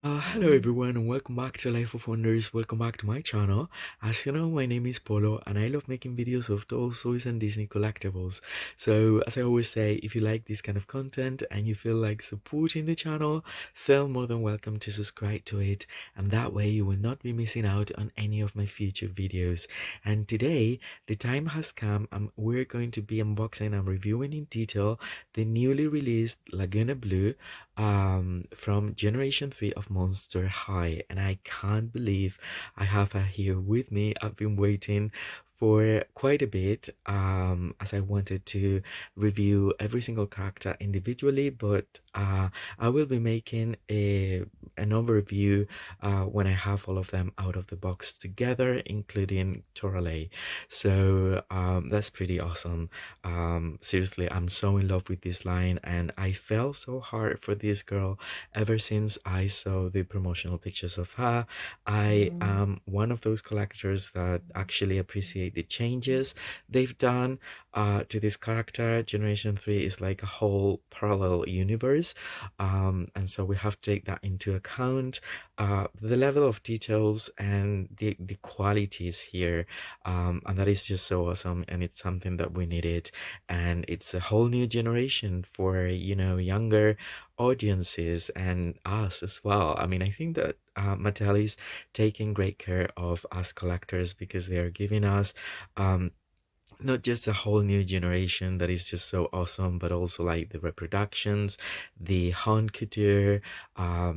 Hello everyone and welcome back to Life of Wonders. Welcome back to my channel. As you know, my name is Polo and I love making videos of dolls, toys and Disney collectibles. So as I always say, if you like this kind of content and you feel like supporting the channel, feel more than welcome to subscribe to it, and that way you will not be missing out on any of my future videos. And today the time has come and we're going to be unboxing and reviewing in detail the newly released Lagoona Blue from Generation 3 of Monster High, and I can't believe I have her here with me. I've been waiting for quite a bit as I wanted to review every single character individually, but I will be making an overview when I have all of them out of the box together, including Torale. So that's pretty awesome. Seriously, I'm so in love with this line and I fell so hard for this girl ever since I saw the promotional pictures of her. I am one of those collectors that actually appreciate the changes they've done to this character. Generation 3 is like a whole parallel universe, and so we have to take that into account. The level of details and the qualities here, and that is just so awesome, and it's something that we needed, and it's a whole new generation for younger audiences and us as well. I mean, I think that Mattel is taking great care of us collectors because they are giving us not just a whole new generation that is just so awesome, but also like the reproductions, the haute couture,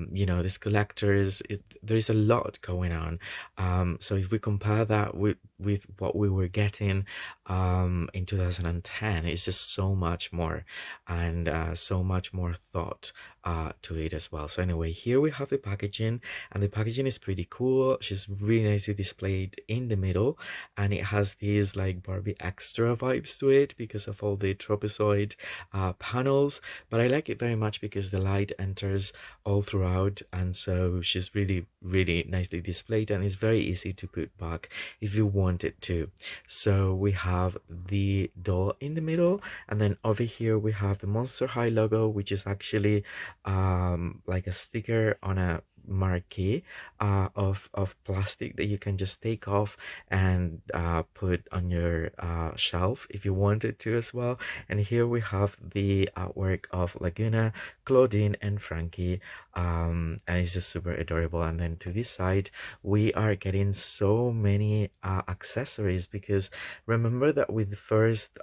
these collectors. There is a lot going on. So if we compare that with what we were getting in 2010, it's just so much more, and so much more thought to it as well. So anyway, here we have the packaging, and the packaging is pretty cool. She's really nicely displayed in the middle, and it has these like Barbie extra vibes to it because of all the trapezoid panels. But I like it very much because the light enters all throughout, and so she's really nicely displayed, and it's very easy to put back if you want it to. So we have the doll in the middle, and then over here we have the Monster High logo, which is actually like a sticker on a marquee of plastic that you can just take off and put on your shelf if you wanted to as well. And here we have the artwork of Lagoona, Claudine and Frankie, and it's just super adorable. And then to this side we are getting so many accessories, because remember that with the first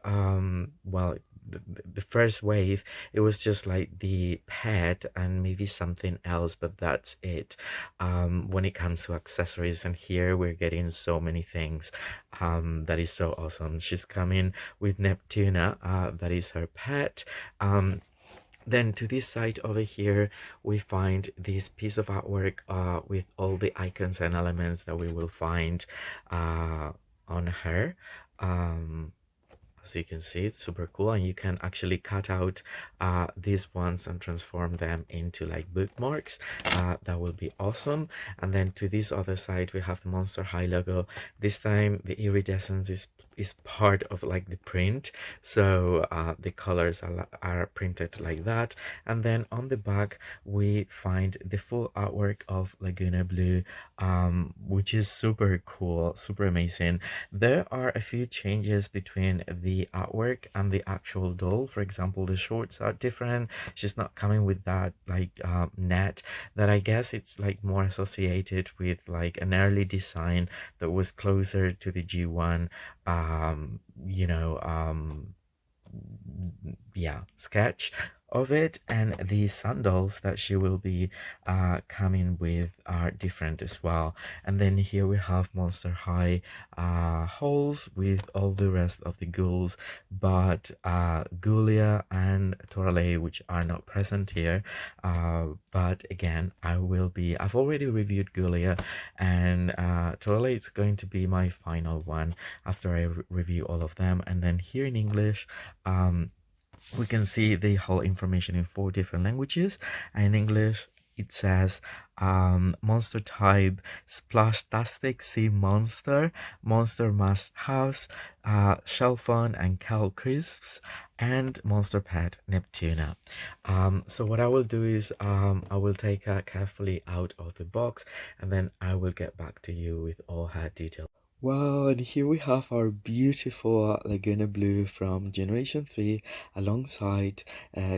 the first wave, it was just like the pet and maybe something else, but that's it when it comes to accessories. And here we're getting so many things that is so awesome. She's coming with Neptuna, that is her pet. Then to this side over here, we find this piece of artwork with all the icons and elements that we will find on her. Um, as you can see, it's super cool, and you can actually cut out these ones and transform them into like bookmarks. That will be awesome. And then to this other side we have the Monster High logo. This time the iridescence is part of like the print, so the colors are printed like that. And then on the back we find the full artwork of Lagoona Blue, which is super cool, super amazing. There are a few changes between the artwork and the actual doll. For example, the shorts are different. She's not coming with that like net that I guess it's like more associated with like an early design that was closer to the G1 um you know um yeah, sketch of it. And the sandals that she will be coming with are different as well. And then here we have Monster High holes with all the rest of the ghouls, but Ghoulia and Torale, which are not present here. But again, I've already reviewed Ghoulia, and Torale is going to be my final one after I review all of them. And then here in English, we can see the whole information in 4 different languages. In English it says monster type Splastastic Sea Monster, Monster Must House, Shell Fun and Cal Crisps, and Monster Pet Neptuna. So what I will do is I will take her carefully out of the box, and then I will get back to you with all her details. Wow, and here we have our beautiful Laguna Blue from Generation 3 alongside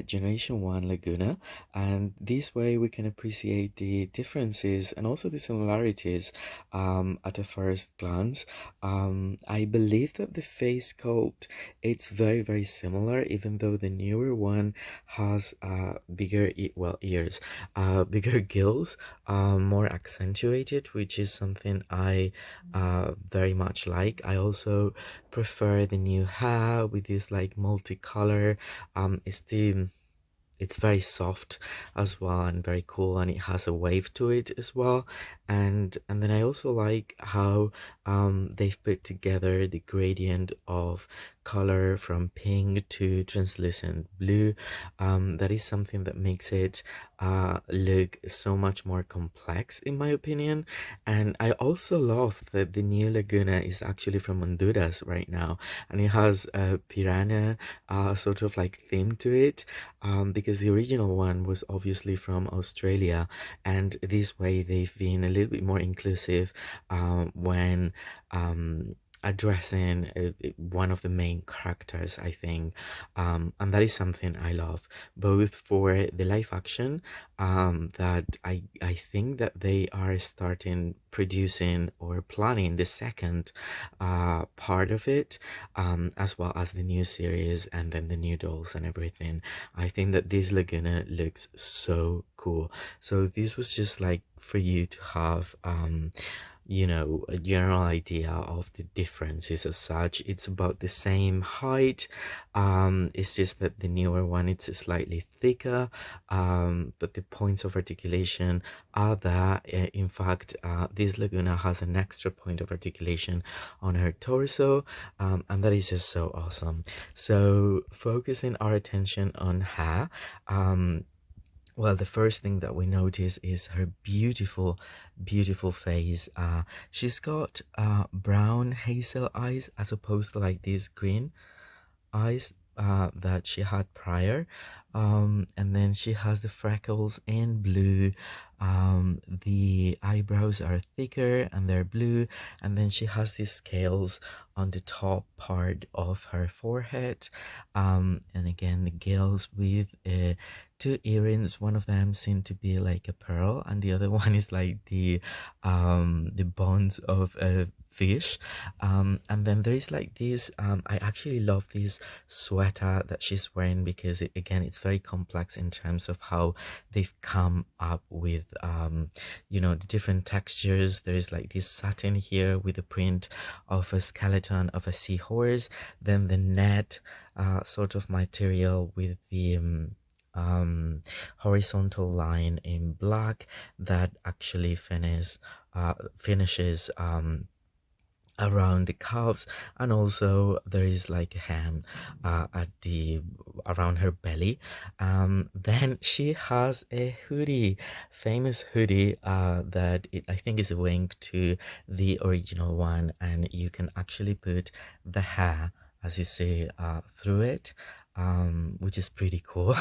Generation 1 Laguna. And this way we can appreciate the differences and also the similarities at a first glance. I believe that the face sculpt, it's very, very similar, even though the newer one has bigger, ears, bigger gills, more accentuated, which is something I very much like. I also prefer the new hair with this like multicolor. It's very soft as well and very cool, and it has a wave to it as well. And then I also like how they've put together the gradient of color from pink to translucent blue. That is something that makes it look so much more complex in my opinion. And I also love that the new Laguna is actually from Honduras right now, and it has a piranha sort of like theme to it, because the original one was obviously from Australia, and this way they've been a little bit more inclusive when addressing one of the main characters, I think, and that is something I love, both for the live action that I think that they are starting producing or planning the second part of it, as well as the new series and then the new dolls and everything. I think that this Laguna looks so cool. So this was just like for you to have a general idea of the differences as such. It's about the same height. It's just that the newer one it's slightly thicker, but the points of articulation are there. In fact, this Laguna has an extra point of articulation on her torso, and that is just so awesome. So focusing our attention on her, well, the first thing that we notice is her beautiful, beautiful face. She's got brown hazel eyes as opposed to like these green eyes that she had prior. And then she has the freckles in blue. The eyebrows are thicker and they're blue. And then she has these scales on the top part of her forehead. And again, the gills with two earrings. One of them seem to be like a pearl, and the other one is like the bones of a fish. And then there is like this I actually love this sweater that she's wearing, because again it's very complex in terms of how they've come up with the different textures. There is like this satin here with the print of a skeleton of a seahorse, then the net sort of material with the horizontal line in black that actually finishes around the calves, and also there is like a hem at the around her belly. Then she has a hoodie, famous hoodie that I think is linked to the original one, and you can actually put the hair, as you see, through it, which is pretty cool.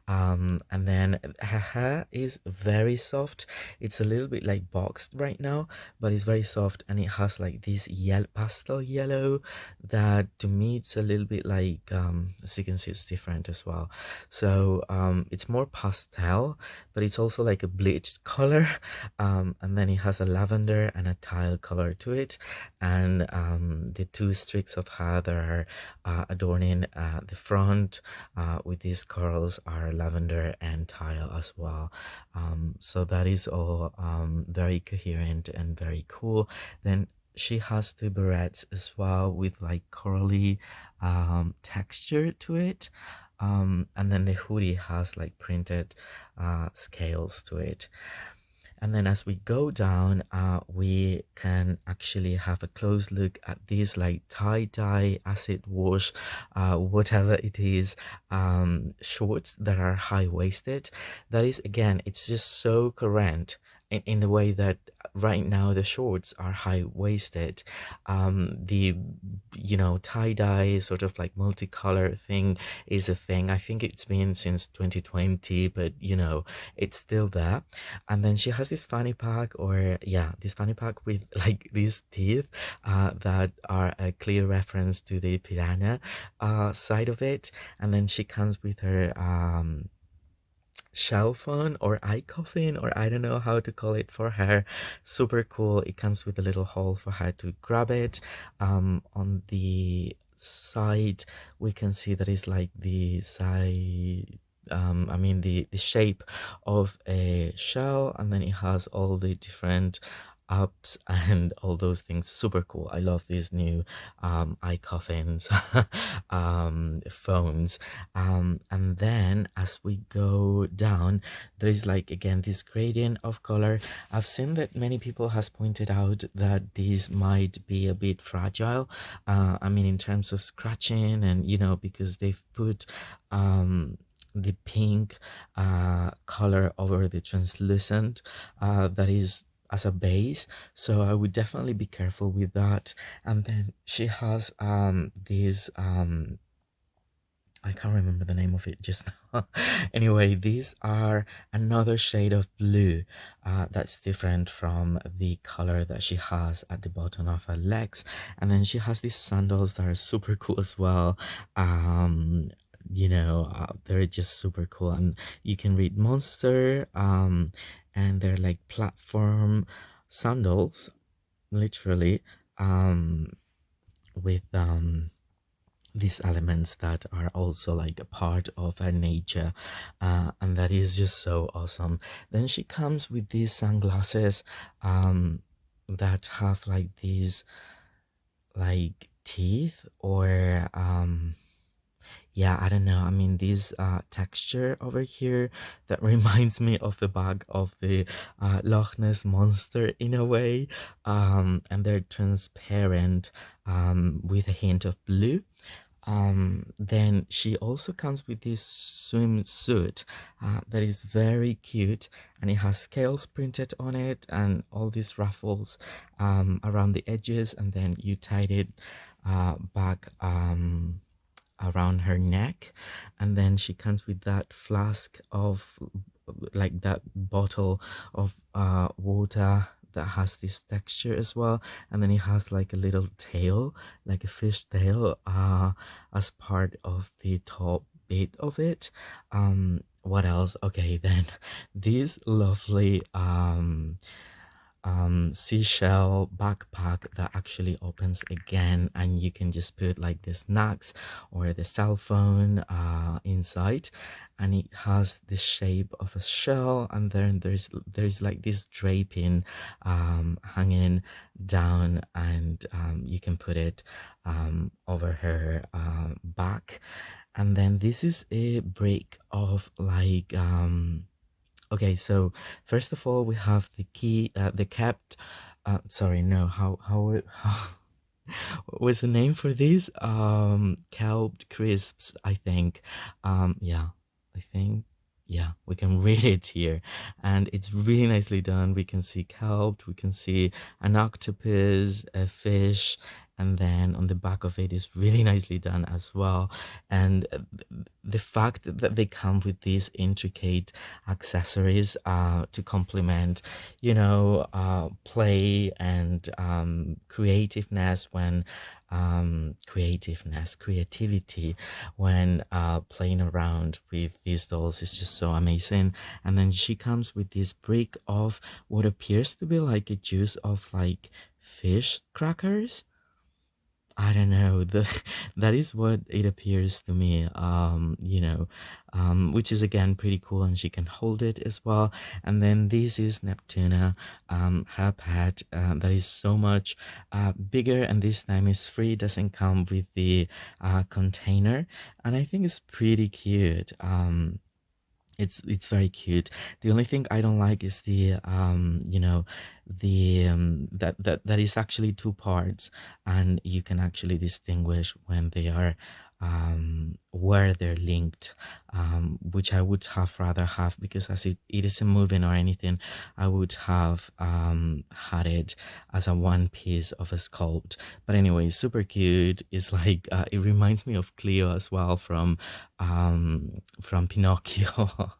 And then her hair is very soft. It's a little bit like boxed right now, but it's very soft, and it has like this pastel yellow that to me it's a little bit like as you can see it's different as well. So it's more pastel, but it's also like a bleached color. And then it has a lavender and a tile color to it, and the two streaks of hair that are adorning the front with these curls are lavender and tile as well. So that is all very coherent and very cool. Then she has two barrettes as well with like curly texture to it. And then the hoodie has like printed scales to it. And then as we go down, we can actually have a close look at these like tie-dye, acid wash, whatever it is, shorts that are high-waisted. That is, again, it's just so current in the way that right now the shorts are high-waisted. The, tie-dye sort of like multicolor thing is a thing. I think it's been since 2020, but it's still there. And then she has this fanny pack, or yeah, this fanny pack with like these teeth that are a clear reference to the piranha side of it. And then she comes with her shell phone or eye coffin, or I don't know how to call it for her. Super cool. It comes with a little hole for her to grab it. On the side we can see that is like the side, I mean the shape of a shell, and then it has all the different ups and all those things. Super cool. I love these new eye coffins phones. And then as we go down, there is like again this gradient of color. I've seen that many people has pointed out that these might be a bit fragile, I mean in terms of scratching, and because they've put the pink color over the translucent that is as a base, so I would definitely be careful with that. And then she has these I can't remember the name of it just now. Anyway, these are another shade of blue that's different from the color that she has at the bottom of her legs. And then she has these sandals that are super cool as well. They're just super cool, and you can read Monster, and they're like platform sandals, literally, with these elements that are also like a part of her nature, and that is just so awesome. Then she comes with these sunglasses that have like these like teeth, or yeah, I don't know, I mean this texture over here that reminds me of the back of the Loch Ness monster in a way, and they're transparent with a hint of blue. Then she also comes with this swimsuit that is very cute, and it has scales printed on it and all these ruffles around the edges, and then you tied it back around her neck. And then she comes with that flask of like that bottle of water that has this texture as well, and then it has like a little tail, like a fish tail, as part of the top bit of it. What else? Okay, then this lovely seashell backpack that actually opens again, and you can just put like the snacks or the cell phone inside, and it has the shape of a shell, and then there's like this draping hanging down, and you can put it over her back. And then this is a break of like okay, so first of all, we have the key, the kept, sorry, no, how what was the name for these? Kelped crisps, I think. Yeah, I think, yeah, we can read it here, and it's really nicely done. We can see kelp, we can see an octopus, a fish, and then on the back of it is really nicely done as well. And the fact that they come with these intricate accessories to complement, play and creativeness when creativity when playing around with these dolls is just so amazing. And then she comes with this brick of what appears to be like a juice of like fish crackers. I don't know. That is what it appears to me. Which is again pretty cool, and she can hold it as well. And then this is Neptuna, her pet, that is so much bigger, and this time is free. Doesn't come with the container, and I think it's pretty cute. It's very cute. The only thing I don't like is the the that is actually two parts, and you can actually distinguish when they are where they're linked, which I would have rather have, because as it isn't moving or anything, I would have had it as a one piece of a sculpt. But anyway, super cute. It's like it reminds me of Cleo as well from Pinocchio,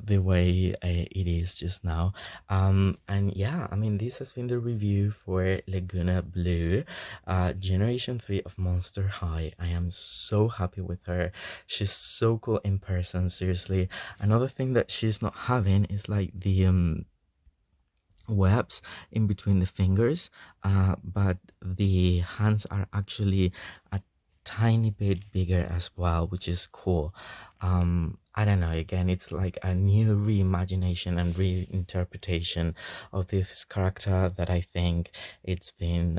the way it is just now. And yeah, I mean, this has been the review for Laguna Blue, Generation 3 of Monster High. I am so happy with her. She's so cool in person, seriously. Another thing that she's not having is like the webs in between the fingers, but the hands are actually a tiny bit bigger as well, which is cool. I don't know, again, it's like a new reimagination and reinterpretation of this character that I think it's been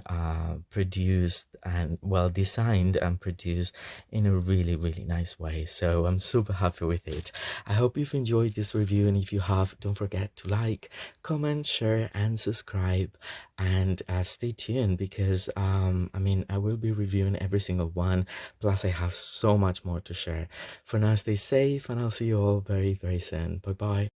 produced and well designed and produced in a really, really nice way. So I'm super happy with it. I hope you've enjoyed this review, and if you have, don't forget to like, comment, share, and subscribe, and stay tuned, because I mean, I will be reviewing every single one, plus I have so much more to share. For now, stay safe, and I'll see you all very, very soon. Bye bye.